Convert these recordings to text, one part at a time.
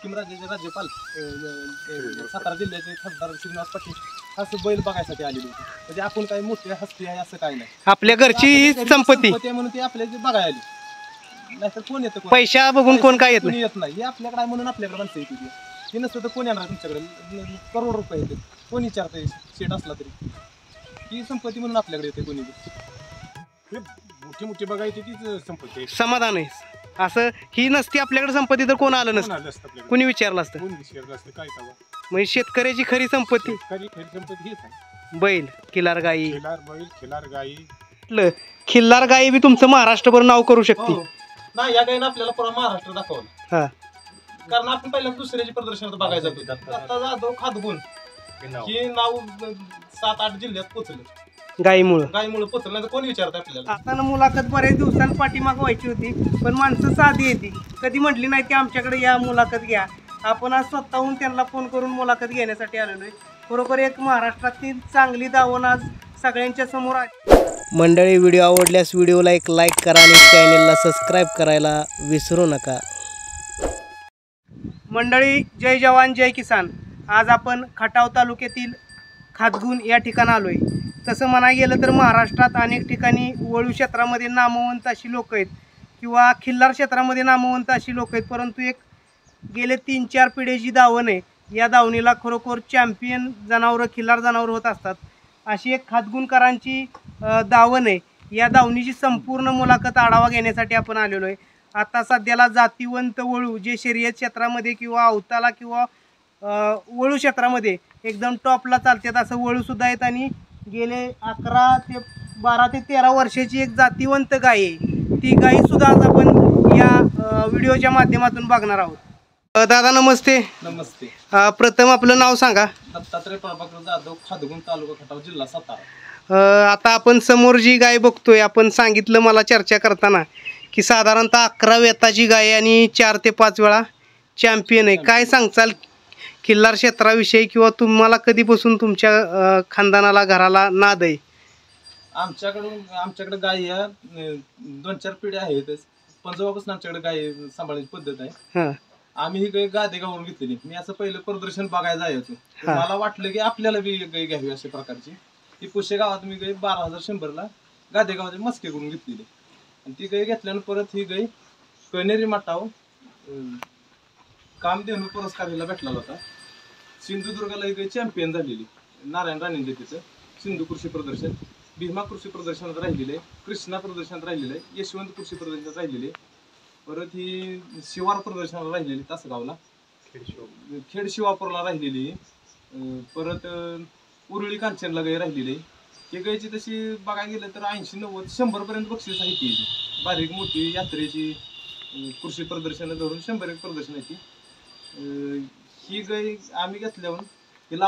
राज्याचे राज्यपाल सातारा जिल्ह्याचे खासदार श्रीनिवास पाटील असं बैल बघायसाठी आलेले होते. म्हणजे आपण काही मोठे हस्ती आहे असं काही नाही, आपल्या घरची संपत्ती म्हणून ते आपल्या बघायला आली. नाहीतर कोण येतं, पैसा बघून कोण काय येत नाही. येत नाही. हे आपल्याकडे आहे म्हणून आपल्याकडे माणसं येते. हे नसतं तर कोण येणार तुमच्याकडे? करोड रुपये येते, कोण विचारतंय शेट असला तरी. ही संपत्ती म्हणून आपल्याकडे येते. कोणी मोठी मोठी बघायची तीच संपत्ती समाधान आहे असं. ही नसती आपल्याकडे संपत्ती तर कोण आलं नसतं, कोणी विचारलं असतं. काय म्हणजे शेतकऱ्याची खरी संपत्ती खरी संपत्ती हीच आहे. बैल, खिलार गाई. खिलार बैल, खिलार गाई. खिल्लार गाई बी तुमचं महाराष्ट्रभर नाव करू शकते. नाही, या गाईनं आपल्याला पुरा महाराष्ट्र दाखवलं. हा, कारण आपण पहिल्या दुसऱ्याची प्रदर्शन बघायचं होतं. दत्ता जाधव खातगुण हे नाव 7-8 जिल्ह्यात पोचलं. गाईमुळे पोचलं, नाही तर कोणी विचारत आपल्याला. आता मुलाखत बरेच दिवसांनी पाठीमाग व्हायची होती, पण माणसं साधी येते. कधी म्हटली नाही की आमच्याकडे या, मुलाखत घ्या. आपण आज स्वतःहून त्यांना फोन करून मुलाखत घेण्यासाठी आलेलो आहे. बरोबर एक महाराष्ट्रातील चांगली दावण आज सगळ्यांच्या समोर आहे. मंडळी, व्हिडिओ आवडल्यास व्हिडिओला एक लाईक करा आणि चॅनेलला सबस्क्राईब करायला विसरू नका. मंडळी, जय जवान जय किसान. आज आपण खटाव तालुक्यातील खातगुण या ठिकाणी आलो आहे. तसं म्हणायला गेलं तर महाराष्ट्रात अनेक ठिकाणी वळू क्षेत्रामध्ये नामवंत अशी लोक आहेत किंवा खिल्लार क्षेत्रामध्ये नामवंत अशी लोक आहेत, परंतु एक गेले 3-4 पिढीची दावण आहे. या दावणीला खरोखर चॅम्पियन जनावरं, खिल्लार जनावरं होत असतात. अशी एक खातगुणकरांची दावण आहे. या दावणीची संपूर्ण मुलाखत आढावा घेण्यासाठी आपण आलेलो आहे. आता सध्याला जातीवंत वळू जे शर्यत क्षेत्रामध्ये किंवा अवताला किंवा वळू क्षेत्रामध्ये एकदम टॉपला चालतात असं वळूसुद्धा आहेत. आणि गेले 12 ते 13 वर्षाची एक जातीवंत गाय आहे. ती गायीसुद्धा आज आपण या व्हिडिओच्या माध्यमातून बघणार आहोत. दादा नमस्ते. नमस्ते. प्रथम आपलं नाव सांगा. दत्तात्रय प्रभाकर जाधव, खातगुण, तालुका खटाव, जिल्हा सातारा. आता आपण समोर जी गाय बघतोय, आपण सांगितलं मला चर्चा करताना की साधारणतः 11 वेताची गाय आणि 4 ते 5 वेळा चॅम्पियन आहे. काय सांगचाल खिल्लार क्षेत्राविषयी किंवा तुम्हाला कधीपासून तुमच्या खानदानाला, घराला नाद आहे? आमच्याकडे गाय या 2-4 पिढ्या आहेतच. पण जेव्हापासून आमच्याकडे गाय सांभाळण्याची पद्धत आहे. आम्ही ही गाय गादेगावरून घेतलेली. मी असं पहिलं प्रदर्शन बघायला जायचो. मला वाटलं की आपल्याला बी गाय घ्यावी अशा प्रकारची. ती पुशे गावात मी गाय 12,100ला गादेगावाच्या मस्के करून घेतलेली. आणि ती गाय घेतल्यानंतर परत ही गाय कनेरी मठाव कामधेनू पुरस्कार हिला भेटला होता. सिंधुदुर्गाला ही गाय चॅम्पियन झालेली. नारायण राणेंचे तिचं सिंधू कृषी प्रदर्शन, भीमा कृषी प्रदर्शनात राहिलेले, कृष्णा प्रदर्शनात राहिलेले, यशवंत कृषी प्रदर्शनात राहिलेले. परत ही शिवार प्रदर्शनाला राहिलेली तासगावला, खेड शिवापूरला राहिलेली. परत उरुळी कांचनला गाय राहिलेली. ही गायची तशी बघायला गेलं तर 80-90-100 पर्यंत बक्षीस आहे ती. बारीक मोठी यात्रेची कृषी प्रदर्शन धरून 100 एक प्रदर्शन आहे ती. ही गाय आम्ही घेतल्यावर हिला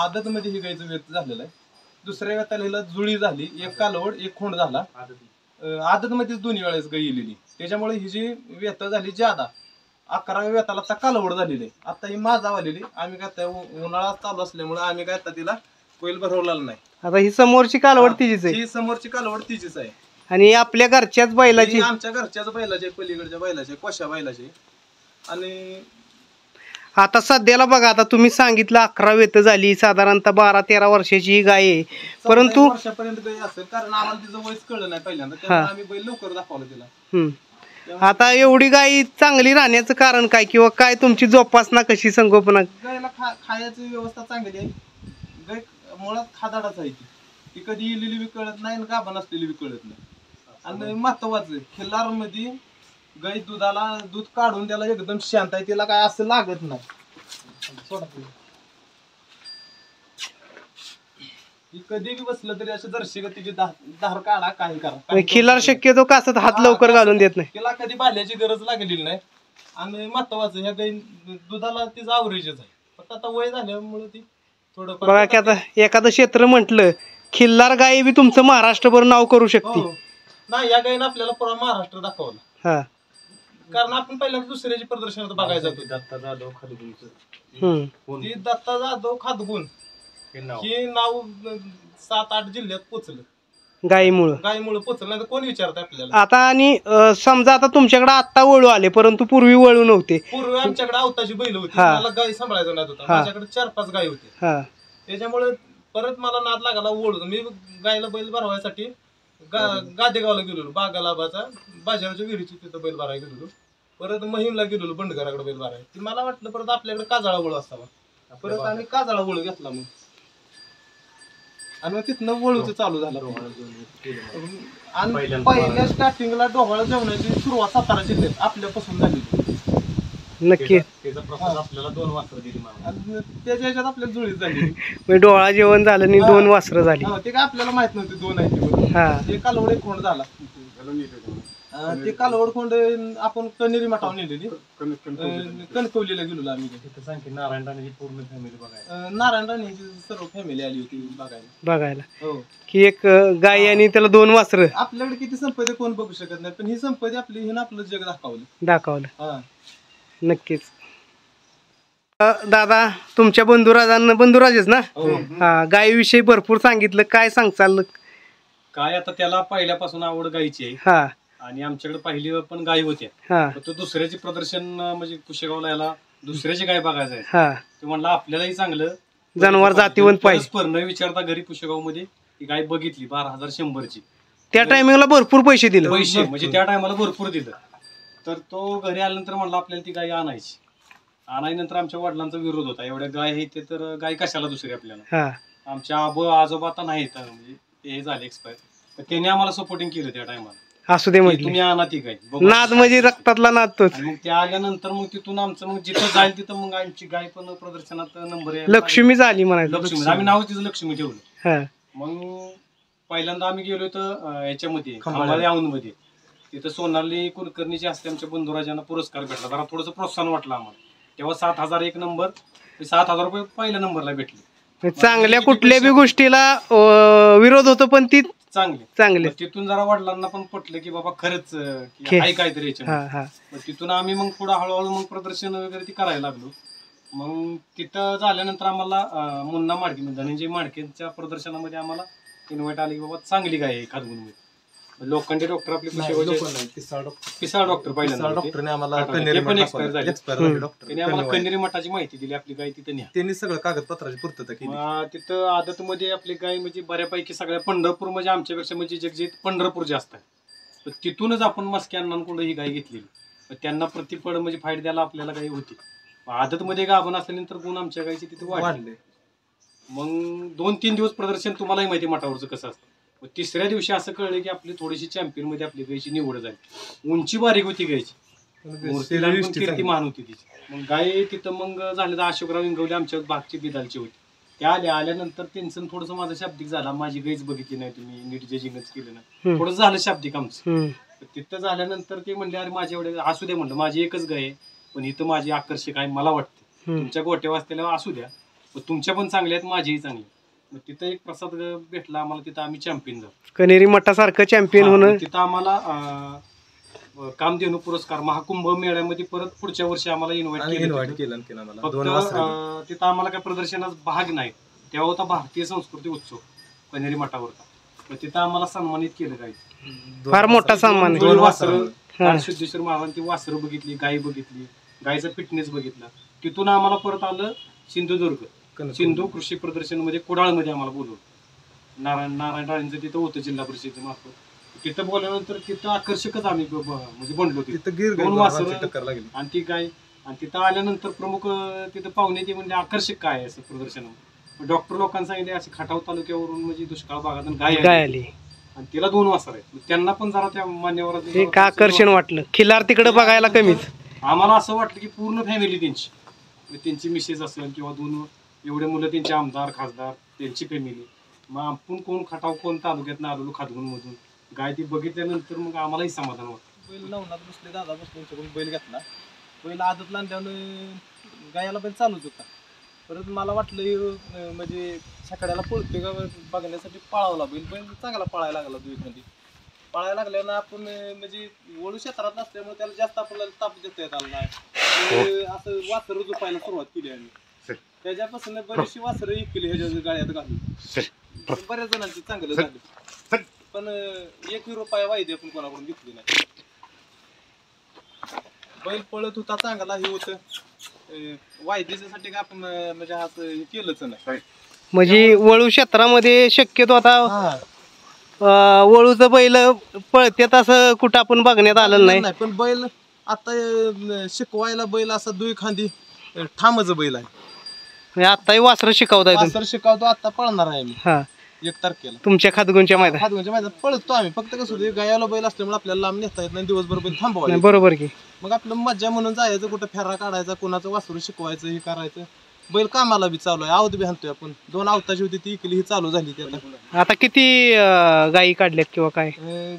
आदत मध्ये ही गायचं वेत झालेलं आहे. दुसऱ्या वेताला हिला जुळी झाली, एक कालवड एक खोंड झाला. आदत मध्येच 2 वेळेस गाय येलेली. त्याच्यामुळे ही जी वेत झाली ज्यादा 11व्या वेताला आता कालवड झालेली आहे. आता ही माझा आलेली. आम्ही काय उन्हाळा चालू असल्यामुळे आम्ही काय आता तिला बैल भरवलेला नाही. आता ही समोरची कालवड तिचीच आहे. ही समोरची कालवड तिचीच आहे. आणि आपल्या घरच्याच बैलाची, आमच्या घरच्याच बैलाचे, पलीकडच्या बैलाचे, कोशा बैलाचे. आणि आता सध्याला बघा, आता तुम्ही सांगितलं 11 वेत झाली, साधारणतः 12-13 वर्षाची ही गाय आहे. परंतु वर्षापर्यंत गाय असेल, कारण आम्हाला तिचं वयच कळलं नाही पहिल्यांदा. त्यामुळे आम्ही बैल लवकर दाखवलं तिला. आता एवढी गाय चांगली राहण्याचं कारण काय किंवा काय तुमची जोपासना कशी, संगोपना? गायला खायची व्यवस्था चांगली आहे. गाय मुळात खादाडाच आहे. ती कधी इलेली बी कळत नाही आणि गाभण असलेली बी कळत नाही. आणि महत्वाचं खिल्लार मध्ये गाय दूध काढून त्याला एकदम शांत आहे. तिला काय असं लागत नाही. कधी बी बसलं तरी असं दर्शी तिची धार काढा, काही करा. खिल्लार शक्यतो कासत हात लवकर घालून देत नाही. तिला कधी बाल्याची गरज लागलेली नाही. आणि महत्वाचं ह्या गाय दुधाला तिचं आवरेजच आहे. फक्त आता वय झाल्यामुळे ती थोडं बघा की आता एखादं क्षेत्र म्हटलं, खिल्लार गाय बी तुमचं महाराष्ट्रभर नाव करू शकते. नाही, या गायीनं आपल्याला पुरा महाराष्ट्र दाखवला. कारण आपण पहिल्यांदा दुसऱ्याची प्रदर्शनात बघायला जातो. दत्ता जाधव खातगुणचं. ती दत्ता जाधव खातगुण हे नाव 7-8 जिल्ह्यात पोचलं. गायीमुळं पोचलं नाही तर कोण विचारत आपल्याला. आता आणि समजा आता तुमच्याकडे आत्ता वळू आले परंतु पूर्वी वळू नव्हते. पूर्वी आमच्याकडे अवताची बैल होती, हा. मला गाई सांभाळायचा नाद होता. हा. माझ्याकडे 4-5 गाई होती. हा त्याच्यामुळे परत मला नाद लागला ओढून. मी गायला बैल भरवायसाठी गादेगावला गेलो, बागालाबाचा बाजाराच्या विहिरीची तिथं बैल भरायला गेलो. परत महिमला गेलो बंडघराकडे बैल भरायला. ती मला वाटलं परत आपल्याकडे काजळा वळू असावा. परत आम्ही काजळा वळू घेतला मग, आणि मग तिथनं वळूच चालू झालं. आणि पहिल्या स्टार्टिंगला डोहाळ जेवणाची सुरुवात सातारा जिल्ह्यात आपल्यापासून झाली. नक्की. त्याचा प्रसाद आपल्याला 2 वासरं दिली मला. आणि त्याच्या ह्याच्यात आपल्याला जुळीत झाली. मग डोळा जेवण झालं आणि 2 वासरं झाली. ते काय आपल्याला माहित नव्हते 2 आहेत ते. हा ते कालवड एक खोंड झाला. ते कालवड खोंड आपण कनेरी मठावर नेलेली. कणकवलीला गेलो आम्ही. तिथं सांग की नारायण राणेची पूर्ण फॅमिली बघायला. नारायण राणेची सर्व फॅमिली आली होती बघायला. हो. की एक गाय आणि त्याला 2 वासरं. आपल्याकडे किती संपत्ती कोण बघू शकत नाही, पण ही संपत्ती आपली, हिनं आपलं जग दाखवलं. हा. नक्कीच. दादा तुमच्या बंधुराजेच ना. हा गायीविषयी भरपूर सांगितलं, काय सांगचाल? काय आता त्याला पहिल्यापासून आवड गायची आहे. हा आणि आमच्याकडे पहिली पण गायी होत्या. हा तो दुसऱ्याचे प्रदर्शन म्हणजे कुशेगावला याला दुसऱ्याची गाय बघायचं आहे. हा ते म्हणलं आपल्यालाही चांगलं जनावर जातीवंत पाहिजे. परस्पर न विचारता घरी कुशेगाव मध्ये ती गाय बघितली 12,100ची. त्या टायमिंगला भरपूर पैसे दिले. पैसे म्हणजे त्या टायमाला भरपूर दिलं. तर तो घरी आल्यानंतर म्हणला आपल्याला ती गाय आणायची. आणायनंतर आमच्या वडिलांचा विरोध होता, एवढ्या गाय आहे ते तर गाय कशाला दुसरी आपल्याला. हा आमच्या आजोबा आता नाहीत, म्हणजे ते झाले एक्सपायर. तर त्याने आम्हाला सपोर्टिंग केलं त्या टायमाला. असू दे की म्हटले. तुम्ही आणा ती गाय बघू. नाद म्हणजे रक्तातला नाद तोच. आणि मग ते आल्यानंतर मग तिथून आमचं मग जिथं जाईल तिथं मग आमची गाय पण प्रदर्शनात नंबर लक्ष्मी झाली म्हणायचं. लक्ष्मी आम्ही नाव तिचं लक्ष्मी ठेवलं. हा मग पहिल्यांदा आम्ही गेलो तर याच्यामध्ये खंबाळे औंधमध्ये, तिथं सोनाली कुलकर्णीची असते आमच्या बंधुराजांना पुरस्कार भेटला. जरा थोडंसं प्रोत्साहन वाटलं आम्हाला. तेव्हा 7,001 नंबर, 7,000 रुपये पहिल्या नंबरला भेटले. चांगल्या कुठल्या बी गोष्टीला विरोध होतो पण ती चांगली. तिथून जरा वडिलांना पण पटलं की बाबा खरंच आहे काहीतरी याच्या. तिथून आम्ही मग पुढे हळूहळू मग प्रदर्शन वगैरे ती करायला लागलो. मग तिथं झाल्यानंतर आम्हाला मुन्ना माडके धनंजय माडकेंच्या प्रदर्शनामध्ये आम्हाला इन्व्हाइट आले की बाबा चांगली गाय आहे खातगुणमध्ये. लोखंडे डॉक्टर आपले पिसाळ डॉक्टर डॉक्टरने आम्हाला कन्हेरी मठाची माहिती दिली, आपली गाय तिथं न्या. त्यांनी सगळं कागदपत्राची पूर्तता केली. तिथं आदतमध्ये आपली गाय म्हणजे बऱ्यापैकी सगळ्या पंढरपूर म्हणजे आमच्यापेक्षा म्हणजे जगजीत पंढरपूर जास्त आहे. तर तिथूनच आपण मस्के अण्णांकडून ही गाय घेतलेली. त्यांना प्रतिफळ म्हणजे फायदा द्यायला आपल्याला गाय होती. आदतमध्ये गाभण असल्यानंतर गुण आमच्या गायचे तिथे वाढले. मग 2-3 दिवस प्रदर्शन तुम्हालाही माहिती मठावरचं कसं असतं. तिसऱ्या दिवशी असं कळलं की आपली थोडीशी चॅम्पियन मध्ये आपली गायची निवड झाली. उंची बारीक होती गायची, कीर्तिमान होती तिची. मग गाय तिथं मग झालं तर अशोकराव इंगवले आमच्या भागची बिदालची होती. त्या आल्यानंतर त्यांचं थोडंसं माझा शाब्दिक झाला, माझी गायच बघितली नाही तुम्ही, नीट जजिंगच केलं नाही, थोडं झालं शाब्दिक आमचं. तिथं झाल्यानंतर ते म्हणले अरे माझ्या एवढे असू द्या म्हणलं, माझी एकच गाय आहे पण इथं माझी आकर्षक आहे मला वाटते. तुमच्या गोट्या वाजतेला असू द्या, तुमच्या पण चांगल्या आहेत माझ्याही चांगली. मग तिथं एक प्रसाद भेटला आम्हाला, तिथं आम्ही चॅम्पियन झालो. कनेरी मठासारखं चॅम्पियन होणं. तिथं आम्हाला कामधेनू पुरस्कार महाकुंभ मेळ्यामध्ये परत पुढच्या वर्षी आम्हाला इन्व्हाइट केलं. फक्त तिथं आम्हाला काही प्रदर्शनात भाग नाही, तेव्हा होता भारतीय संस्कृती उत्सव कनेरी मठावरचा. मग तिथं आम्हाला सन्मानित केलं काही, फार मोठा सन्मान. 2 वासरं सिद्धेश्वर महाराजांची वासरं बघितली, गाय बघितली, गायचा फिटनेस बघितला. तिथून आम्हाला परत आलं सिंधुदुर्ग, सिंधू कृषी प्रदर्शन मध्ये कुडाळमध्ये आम्हाला बोलवलं. नारायण राणेंचं तिथं होतं जिल्हा परिषद मार्फत. तिथं बोलल्यानंतर तिथं आकर्षकच आम्ही म्हणजे बनलो. तिथं 2 वासरं आणि ती गाय. आणि तिथं आल्यानंतर प्रमुख तिथं पाहुणे ते म्हणजे आकर्षक काय आहे असं प्रदर्शन. डॉक्टर लोकांना सांगितले असे खटाव तालुक्यावरून म्हणजे दुष्काळ भागातून गाय आली आणि तिला 2 वासर आहेत. त्यांना पण जरा त्या मान्यवरांचं एक आकर्षण वाटलं. खिलार तिकडे बघायला कमीच. आम्हाला असं वाटलं की पूर्ण फॅमिली त्यांची मिसेस असेल किंवा 2 एवढे मुलं त्यांचे आमदार खासदार त्यांची फॅमिली. मग आपण कोण खटाव कोण तालुक्यात आलेलो खातगुण मधून गाय ती बघितल्यानंतर मग आम्हालाही समाधान वाटतं. बैल लावणार बसले, दादा बसले, बैल घेतला. बैल आदत लांडल्यानं गायाला बैल चालूच होता. परत मला वाटलं म्हणजे सकाळ्याला पळतोय का बघण्यासाठी पळावला बैल. बैल चांगला पळायला लागला दुईमध्ये. पळायला लागल्यानं आपण म्हणजे वळू क्षेत्रात नसल्यामुळे त्याला जास्त आपल्याला ताप देता येत आला नाही. असं वासरं झोपायला सुरुवात केली आम्ही. त्याच्यापासून बरीचशी वासरं केली ह्याच्या गाड्यात घालून. बऱ्याच जणांची चांगलं झालं. पण 1 रुपया वायदे आपण कोणाकडून घेतली नाही. बैल पळत होता चांगला हे होतं वायदेसाठी काय आपण म्हणजे असं हे केलंच नाही. म्हणजे वळू क्षेत्रामध्ये शक्यतो आता वळूचं बैल पळतेत असं कुठं आपण बघण्यात आलं नाही. पण बैल आता शिकवायला बैल असा दुई खांदी ठामच बैल आहे. म्हणजे आत्ताही वासरं शिकवताय तुम्ही. वासर शिकवतो आता पळणार आहे आम्ही हा 1 तारखेला तुमच्या खातगुंच्या मैदान. हातगुंच्या मैदानात पळतो आम्ही. फक्त कसं होतं गायाला बैल असल्यामुळे आपल्याला लांब नेता येत नाही, दिवसभर बैल थांबवायचं. नाही, बरोबर की. मग आपलं मज्जा म्हणून जायचं कुठं फेरा काढायचा, कोणाचं वासरू शिकवायचं हे करायचं. बैल कामाला बी चालू आहे, आवत बी हाणतोय आपण. 2 आवताची होती ती इकली, ही चालू झाली ती आता. आता किती गायी काढल्यात किंवा काय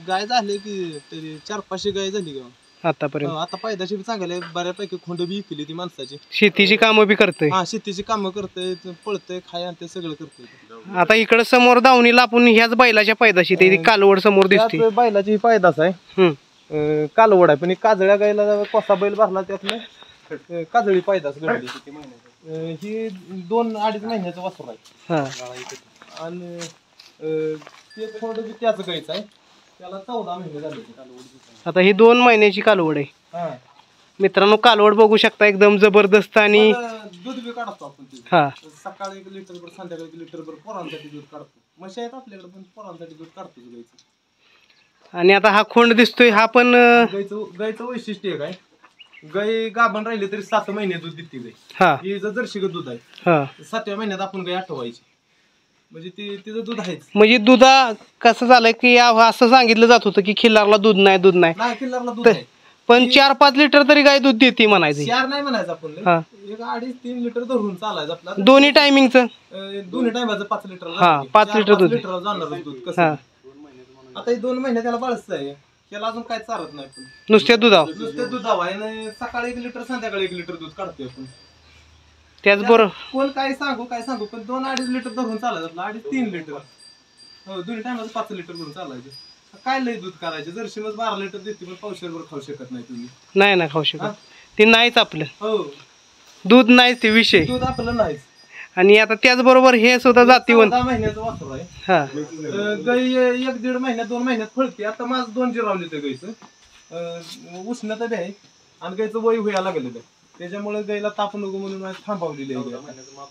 गाय झाली की तरी 400-500 गाय झाली का आतापर्यंत? आता पायदाशी बी चांगले बऱ्यापैकी खोंड बी इकली ती माणसाची. शेतीची कामं बी करतोय. हा शेतीची कामं करतोय, पळतंय, खाय आणते, सगळं करतोय. आता इकडे समोर दावणीला आपण ह्याच बैलाच्या पायदाशी ते कालवड समोर दिसते. त्यात बैलाची पायदास आहे, कालवड आहे. पण ही काजळ्या गायला कोसा बैल भरला त्यातलं काजळी पायदास घडली. ही 2-2.5 महिन्याचं वासर आहे. हा आणि ते थोडं बी त्याच गायचं आहे, त्याला 14 महिने झाले. आता ही 2 महिन्याची कालवड आहे. हा मित्रांनो, कालवड बघू शकता, एकदम जबरदस्त. आणि दूध बी काढतो आपण तिथे. हा सकाळी 1 लिटरभर, संध्याकाळी 1 लिटरभर पोरांसाठी दूध काढतो. म्हशी आहेत आपल्याकडे पण पोरांसाठी दूध काढतोच गायचं. आणि आता हा खोंड दिसतोय हा पण गायचं वैशिष्ट्य एक आहे, गाय गाभण राहिली तरी 7 महिने दूध देते गाय. हा ही जर जर्शी दूध आहे, हा 7व्या महिन्यात आपण गाय आठवायची, म्हणजे तिचं दूध आहेच. म्हणजे दुधा कसं झालंय की असं सांगितलं जात होतं की खिल्लारला दूध नाही दूध नाही, नाही किल्लारला दूध आहे, पण 4-5 लिटर तरी गाय दूध देते म्हणायचं. 4 नाही म्हणायचं आपण, हा 1-2.5-3 लिटर धरून चालायचं आपला. दोन्ही टायमिंगचं. दोन्ही टायमाचं 5 लिटर. हा, 5 लिटर दूध. लिटर जाणार दूध कसं. हा आता हे 2 महिने त्याला बाळच आहे, त्याला अजून काय चालत नाही. पण नुसत्या दुधावर. नुसते दुधावा आहे आणि सकाळी 1 लिटर, संध्याकाळी 1 लिटर दूध काढतोय आपण. त्याचबरोबर कोण काय सांगू पण 2-2.5 लिटर धरून चालायचं आपलं. 2.5-3 लिटर हो, दोन्ही टायमाचं 5 लिटर धरून चालायचं. काय लय दूध करायचं. जर्शी मग 12 लिटर देते, पण पावशेरभर खाऊ शकत नाही तुम्ही. नाही ना खाऊ शकत, ते नाहीच आपलं हो, दूध नाहीच ते विषय. दूध आपलं नाहीच. आणि आता त्याचबरोबर हे सुद्धा जातीवंत. 14 महिन्याचं वासरू आहे. हा गाई 1-1.5 महिन्यात, 2 महिन्यात फळते. आता माझं 2 जिरावले ते गाईचं. उष्णता बी आहे आणि गाईचं वय व्हायला लागलेलं आहे, त्याच्यामुळे गाईला ताप नको म्हणून थांबवलेली आहे.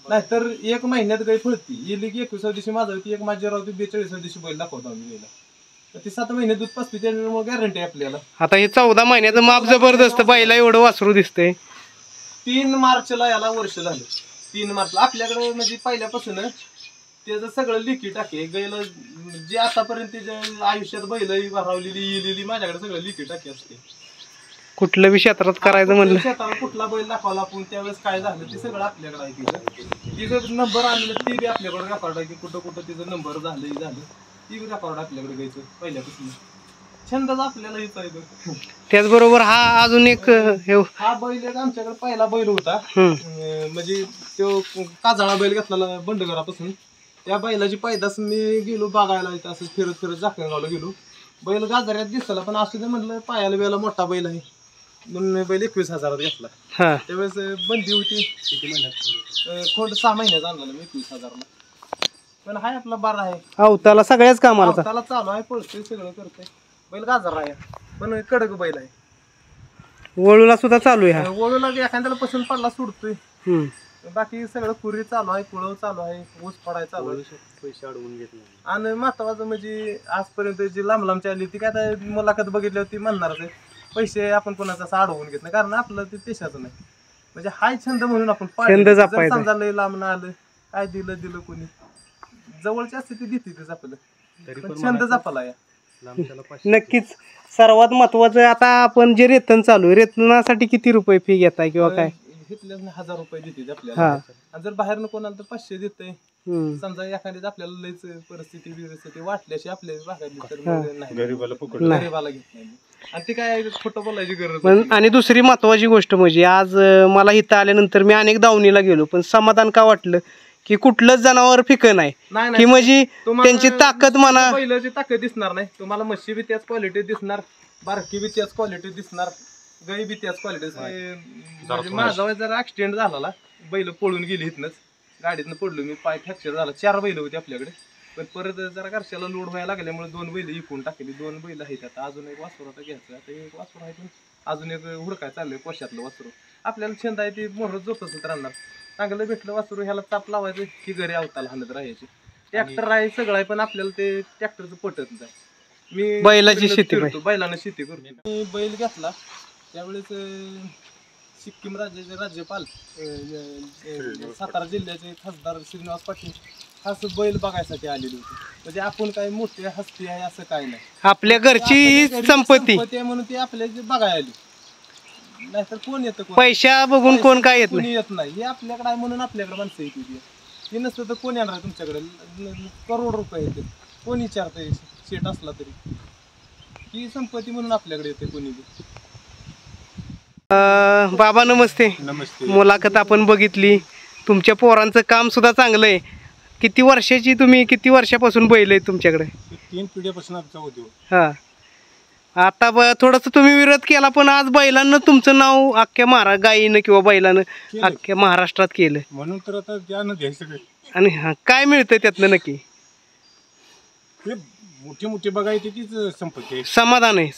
नाहीतर 1 महिन्यात गाई फळती. येली की 21व्या दिवशी माझा होती, 1 माझी जिरावती, 42व्या दिवशी बैल दाखवतो आम्ही गाईला. ती 7 महिने दूध पाचते, त्याच्यामुळे गॅरंटी आहे आपल्याला. आता हे 14 महिन्याचं माप जबरदस्त. बैला एवढं वासरू दिसतंय. 3 मार्चला याला वर्ष झालं. 3 मार्चला आपल्याकडे म्हणजे पहिल्यापासून त्याचं सगळं लिखी टाके गायला. जे आतापर्यंत त्याच्या आयुष्यात बैल भरावलेली येलेली माझ्याकडे सगळं लिखी टाके असते. कुठलं बी क्षेत्रात करायचं म्हणलं, शेताला कुठला बैल दाखवला आपण, त्यावेळेस काय झालं ते सगळं आपल्याकडे आहे. तिचं नंबर आलेलं ते बी आपल्याकडे रेकॉर्ड आहे, की कुठं कुठं तिचं नंबर झालं ती बी रेकॉर्ड आपल्याकडे घ्यायचं पहिल्यापासून. छंदच आपल्याला येत आहे. त्याचबरोबर हा अजून एक हा बैल एक आमच्याकडे पहिला बैल होता. म्हणजे तो काजळा बैल घेतला बंडगरापासून. त्या बैलाची पैदास मी गेलो बघायला, इथं असं फिरत फिरत जाकणगावला गेलो. बैल गाजऱ्यात दिसला, पण असू दे म्हणलं, पायाला वेळेला मोठा बैल आहे म्हणून बैल 21,000 घेतला. हा त्यावेळेस बंदी होती. किती महिन्यात खोंड 6 महिन्यात आणला मी 21,000ला. पण हाय आपला बारा आहे, अवताला सगळ्याच कामाला त्याला चालू आहे, पळतोय, सगळं करतोय. बैल गाजर आहे, पण कडक बैल आहे. वळूला सुद्धा चालू आहे. वळूला एखाद्याला पसंत पडला सोडतोय. हा बाकी सगळं पुरी चालू आहे, कुळव चालू आहे, ऊस पडाय चालू आहे. पैसे अडवून घेतले. आणि महत्वाचं म्हणजे आजपर्यंत जी लांब लांबची आली ती काय आता मुलाखत बघितली होती म्हणणारच आहे, पैसे आपण कोणाचा असं अडवून घेत नाही, कारण आपलं ते पेशाचं नाही. म्हणजे हाय छंद म्हणून आपण छंद जपायचा. समजा लय लांब ना आलं, काय दिलं कोणी, जवळची असते ती देते आपलं, पण छंद जपाला या. नक्कीच. सर्वात महत्वाचं आता आपण जे रेतन चालू आहे, रेतनासाठी किती रुपये फी घेताय किंवा काय? घेतल्यास 1000 रुपये देते आपल्याला. आणि जर बाहेरनं कोणाला तर 500 देते. समजा एखाद्याच आपल्याला लयच परिस्थिती वाटल्याशी आपल्या भागातली तर नाही, गरीबाला घेत नाही. आणि ते काय खोटं बोलायची गरज. आणि दुसरी महत्वाची गोष्ट म्हणजे आज मला इथं आल्यानंतर मी अनेक दावणीला गेलो, पण समाधान का वाटलं की कुठलंच जनावर फिकं नाही, की म्हणजे त्यांची ताकद म्हणा, पहिल्याची ताकद दिसणार नाही तुम्हाला. म्हशी बी त्याच क्वालिटी दिसणार, बारकी बी त्याच क्वालिटी दिसणार, गाई बी त्याच क्वालिटी. माझा जरा ऍक्सिडेंट झाला, बैल पळून गेली इथनच, गाडीतनं पडलो मी, पाय फ्रॅक्चर झाला. 4 बैल होते आपल्याकडे, पण परत जरा घरच्याला लोड व्हायला लागल्यामुळे 2 बैल विकून टाकली. 2 बैल आहेत आता, अजून एक वासरू आता घ्यायचं. आता एक वासरू आहे पण अजून एक हुडकाय चाललंय पोशातलं वासरू. आपल्याला छंद आहे ते मोहर जोपासत राहणार. चांगलं भेटलं वासरू ह्याला चाप लावायचं की घरी अवताला हाणत राहायची. ट्रॅक्टर आहे सगळं आहे पण आपल्याला ते ट्रॅक्टरचं पटत नाही. मी बैलाची शेती करतो, बैलानं शेती करतो. मी बैल घेतला त्यावेळेस सिक्कीम राज्याचे राज्यपाल सातारा जिल्ह्याचे खासदार श्रीनिवास पाटील खास बैल बघायसाठी आलेली होती. म्हणजे आपण काय मोठे हस्ती आहे असं काय नाही, आपल्या घरची संपत्ती आहे म्हणून ते आपल्या बघायला आली. नाहीतर कोण येतं, पैशा बघून कोण काय येत कोणी नाही. येत नाही. हे आपल्याकडे आहे म्हणून आपल्याकडे माणसं येते. हे नसतं तर कोण येणार आहे तुमच्याकडे? करोड रुपये येते. कोण विचारतंय शेट असला तरी? ही संपत्ती म्हणून आपल्याकडे येते कोणी बी. बाबा नमस्ते. नमस्ते. मुलाखत आपण बघितली. तुमच्या पोरांचं काम सुद्धा चांगलं आहे. किती वर्षाची तुम्ही, किती वर्षापासून बैल आहे तुमच्याकडे? 3 पिढ्यापासून आमचा उद्योग. हां, आता थोडंसं तुम्ही विरोध केला पण आज बैलांना तुमचं नाव अख्ख्या गायीनं किंवा बैलानं अख्ख्या महाराष्ट्रात केलं. म्हणून तर आता त्यानं घ्यायचं काय, आणि काय मिळतं त्यातनं नक्की? हे मोठी मोठी बघायची तीच संपत्ती आहे. समाधान आहे.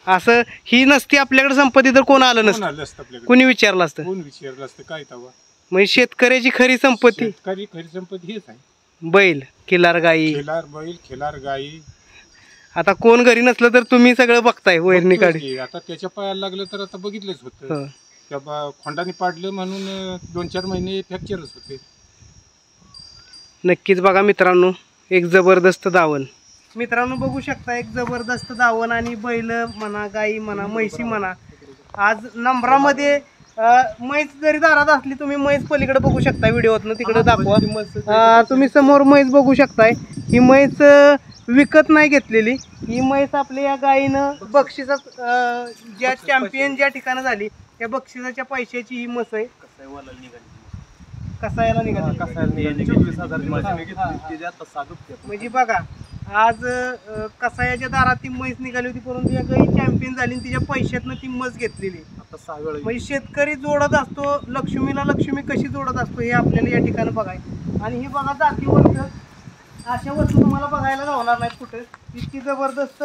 असं ही नसती आपल्याकडे संपत्ती तर कोण आलं कोण नसतं, आलं असतं आपल्याकडे? कोणी विचारलं असतं. कोण विचारलं असतं काय तवा? म्हणजे शेतकऱ्याची खरी संपत्ती शेतकरी खरी संपत्ती हेच आहे. बैल, खिलार गाई. खिलार बैल, खिलार गाई. आता कोण घरी नसलं तर तुम्ही सगळं बघताय वैरणी काढी. बघतोय की. आता त्याच्या पायाला लागलं तर आता बघितलंच होतं. त्या खोंडाने पाडलं म्हणून 2-4 महिने फ्रॅक्चरच होते. नक्कीच बघा मित्रांनो, एक जबरदस्त दावण. मित्रांनो बघू शकता, एक जबरदस्त दावण. आणि बैल म्हणा, गाई म्हणा, म्हैसी म्हणा, आज नंबरामध्ये म्हैस जरी दारात असली, तुम्ही म्हैस पलीकडे बघू शकता. व्हिडिओतनं तिकडे दाखवा. तुम्ही समोर म्हैस बघू शकताय. ही म्हैस विकत नाही घेतलेली. ही म्हैस आपल्या या गायीनं बक्षिसात ज्या चॅम्पियन ज्या ठिकाणी झाली त्या बक्षिसाच्या पैशाची ही म्हस आहे. कसायला निघाली. 24,000 म्हणजे बघा, आज कसायाच्या दारात ती म्हैस निघाली होती, परंतु या गाई चॅम्पियन झाली आणि तिच्या पैशातनं ती म्हस घेतलेली. आता 6 वेळा म्हणजे शेतकरी जोडत असतो, लक्ष्मीला लक्ष्मी कशी जोडत असतो हे आपल्याला या ठिकाणी बघाय. आणि ही बघा जातीवंत अशा वस्तू तुम्हाला बघायला गावणार नाहीत कुठे. इतकी जबरदस्त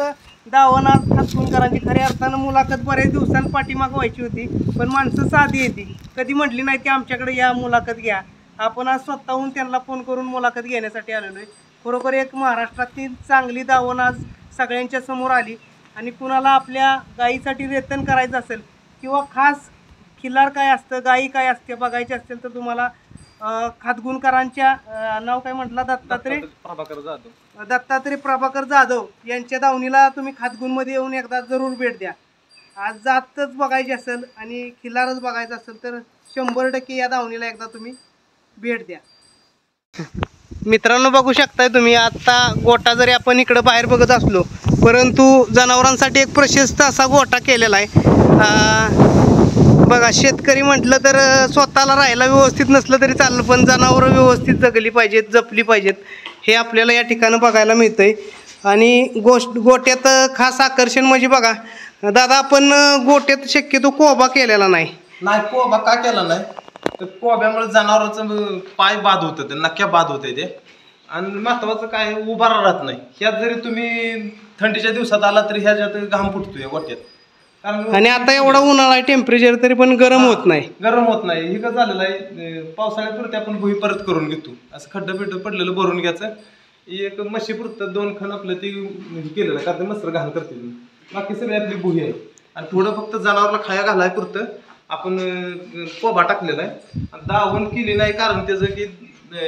दावण आज खातकुनकरांची. खऱ्या अर्थानं मुलाखत बऱ्याच दिवसांनी पाठीमाग व्हायची होती, पण माणसं साधी येते. कधी म्हटली नाही की आमच्याकडे या, मुलाखत घ्या. आपण आज स्वतःहून त्यांना फोन करून मुलाखत घेण्यासाठी आलेलो आहे. खरोखर एक महाराष्ट्रातील चांगली दावण आज सगळ्यांच्या समोर आली. आणि कुणाला आपल्या गायीसाठी रेतन करायचं असेल किंवा खास खिलार काय असतं, गायी काय असते बघायची असेल, तर तुम्हाला खातकुनकरांच्या नाव काय म्हटलं, दत्तात्रय प्रभाकर जाधव यांच्या दावणीला तुम्ही खातकुनमध्ये येऊन एकदा जरूर भेट द्या. आज जातच बघायची असेल आणि खिलारच बघायचं असेल तर 100% या दावणीला एकदा तुम्ही भेट द्या. मित्रांनो बघू शकताय तुम्ही, आता गोठा जरी आपण इकडं बाहेर बघत असलो, परंतु जनावरांसाठी एक प्रशस्त असा गोठा केलेला आहे. बघा, शेतकरी म्हटलं तर स्वतःला राहायला व्यवस्थित नसलं तरी चाललं, पण जनावरं व्यवस्थित जगली पाहिजेत, जपली पाहिजेत, हे आपल्याला या ठिकाणी बघायला मिळतंय. आणि गोट्यात खास आकर्षण म्हणजे बघा दादा, आपण गोट्यात शक्यतो कोबा केलेला नाही. कोबा का केला नाही तर कोब्यामुळे जनावरांचं पाय बाद होतं, ते नक्या बाद होते ते. आणि महत्वाचं काय, उभारा राहत नाही. ह्यात जरी तुम्ही थंडीच्या दिवसात आला तरी ह्याच्यात घाम फुटतोय गोट्यात. कारण आणि आता एवढा उन्हाळा आहे, टेम्परेचर तरी पण गरम होत नाही. गरम होत नाही. हे कसं झालेलं आहे, पावसाळ्यापुरते आपण भुई परत करून घेतो. असं खड्डं बिड्डं पडलेलं भरून घ्यायचं. एक म्हशीपुरतं 2 खण आपलं ती केलेलं आहे, कारण मस्त घाण करते. बाकी सगळी आपली भुई आहे. आणि थोडं फक्त जनावरला खाया घालाय पुरतं आपण कोबा टाकलेला आहे. दावण केली नाही कारण त्याचं की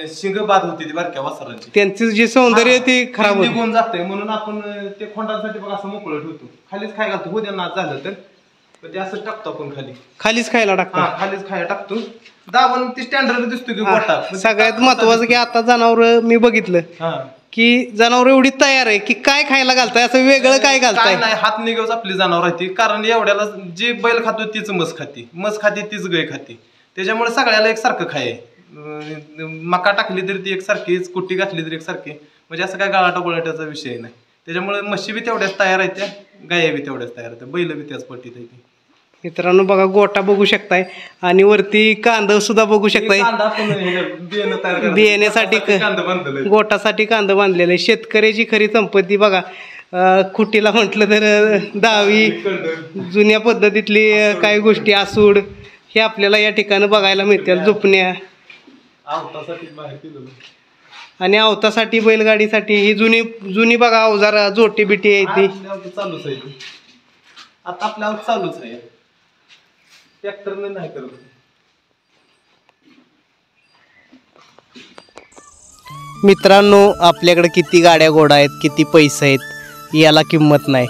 शिंग बाद होती ती बारक्या वासरांची, त्यांचं जे सौंदर्य ते खराब होते, निघून जाते. म्हणून आपण ते खोंडांसाठी बघा असं मोकळं ठेवतो. खालीच खाय घालतो, उद्या नाच झालं तर ते असं टाकतो आपण खालीच खायला टाकतो. खालीच खाया टाकतो. दावण ती स्टँडर्ड दिसतो की गोठा. सगळ्यात महत्वाचं की आता जनावर मी बघितलं की जनावर एवढी तयार आहे की काय खायला घालताय, असं वेगळं काय घालताय नाही. हात निघवच आपली जनावर आहे ती. कारण एवढ्याला जे बैल खातो तीच मस खाते तीच गाय खाते. त्याच्यामुळे सगळ्याला एकसारखं खाय. मका टाकली तरी ती एकसारखीच, कुट्टी घातली तरी एकसारखी. म्हणजे असं काय गाळाटा गोळाट्याचा विषय नाही. त्याच्यामुळे म्हशी बी तेवढ्याच तयार आहेत, त्या गाया बी तेवढ्याच तयार आहेत, बैल बी त्याच पट्टीत आहे. मित्रांनो बघा गोटा बघू शकताय आणि वरती कांदा सुद्धा बघू शकताय. कांदा आपण हे बियाणं तयार करायचं. बियाण्यासाठी कांदा बांधलेला आहे. गोटासाठी कांदा बांधलेला आहे. शेतकऱ्याची खरी संपत्ती बघा. खुटीला म्हटलं तर दहावी जुन्या पद्धतीतली काही गोष्टी आसूड हे आपल्याला या ठिकाणी बघायला मिळतील. झुपण्या आवतासाठी बाहेर केलेलं. आणि अवतासाठी बैलगाडीसाठी ही जुनी बघा अवजार जोटी बिटी आहे ती. चालूच आहे. आता आपल्या चालूच आहे. ट्रॅक्टरने नाही करत. मित्रांनो आपल्याकडे किती गाड्या घोडा आहेत, किती पैसे आहेत याला किंमत नाही.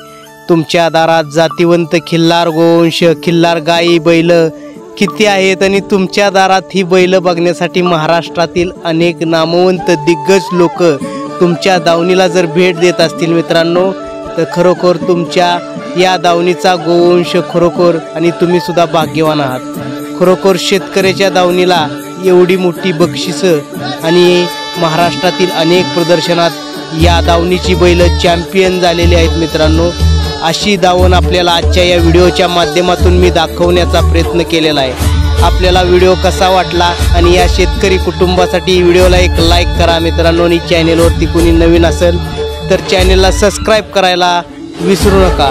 तुमच्या दारात जातीवंत खिल्लार गोवंश, खिल्लार गाई बैल किती आहेत आणि तुमच्या दारात ही बैल बघण्यासाठी महाराष्ट्रातील अनेक नामवंत दिग्गज लोक तुमच्या दावणीला जर भेट देत असतील मित्रांनो, तर खरोखर तुमच्या या दावणीचा गोवंश खरोखर आणि तुम्ही सुद्धा भाग्यवान आहात. खरोखर शेतकऱ्याच्या दावणीला एवढी मोठी बक्षिसं आणि महाराष्ट्रातील अनेक प्रदर्शनात या दावणीची बैल चॅम्पियन झालेली आहेत मित्रांनो. अशी दावण आपल्याला आजच्या या व्हिडिओच्या माध्यमातून मी दाखवण्याचा प्रयत्न केलेला आहे. आपल्याला व्हिडिओ कसा वाटला आणि या शेतकरी कुटुंबासाठी व्हिडिओला एक लाईक करा मित्रांनो. आणि चॅनेलवरती कोणी नवीन असेल तर चॅनेलला सबस्क्राईब करायला विसरू नका.